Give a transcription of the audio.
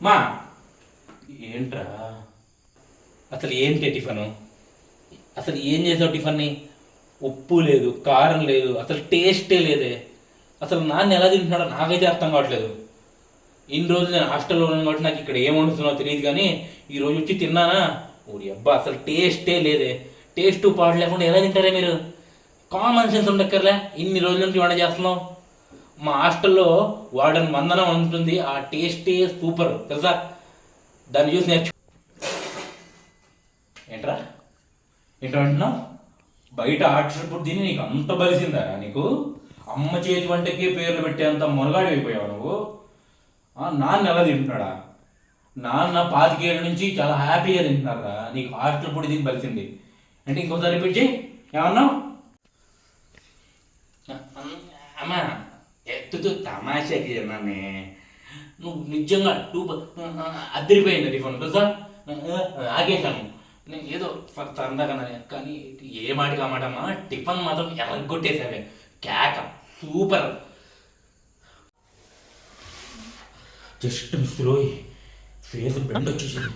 మా ఏంట్రా అసలు ఏంటి టిఫను? అసలు ఏం చేసావు టిఫన్ని? ఉప్పు లేదు, కారం లేదు, అసలు టేస్టే లేదే. అసలు నాన్న ఎలా తింటున్నాడో నాకైతే అర్థం కావట్లేదు. ఇన్ని రోజులు నేను హాస్టల్లో ఉన్నాను కాబట్టి నాకు ఇక్కడ ఏం వండుతున్నావు తెలియదు, కానీ ఈరోజు వచ్చి తిన్నానా, ఊరి అబ్బా అసలు టేస్టే లేదే. టేస్ట్ పాడు లేకుండా ఎలా తింటారే మీరు? కామన్ సెన్స్ ఉండక్కర్లే, ఇన్ని రోజుల నుంచి వంట చేస్తున్నావు. మా హాస్టల్లో వార్డెన్ మందనం ఉంటుంది, ఆ టేస్టే సూపర్ తెలుసా. దాన్ని చూసి నేర్చు. ఏంట్రా ఏంటంటున్నావు? బయట హాస్టల్ ఫుడ్ తిని నీకు అంత బలిసిందా నీకు? అమ్మ చేతి వంటకి పేర్లు పెట్టేంత మునగాడి అయిపోయావు నువ్వు. నాన్న ఎలా తింటున్నాడా? నాన్న 25 ఏళ్ళ నుంచి చాలా హ్యాపీగా తింటున్నారా, నీకు హాస్టల్ ఫుడ్ తిని బలిసింది అంటే ఇంకోసారి రిపీట్ చేయి. ఏమన్నావు? అమ్మా ఎత్తుతూ తమాషాకి నన్నే. నువ్వు నిజంగా అద్దరిపోయింది టిఫిన్ తెలుసా. ఆగేశాను నేను ఏదో సరదాగా, కానీ ఏ మాటకి ఆ మాట అమ్మా, టిఫిన్ మాత్రం ఎర్రగొట్టేసావే. కేక సూపర్. జస్ట్ మిస్లో ఫేస్ బెండ్ వచ్చేసింది.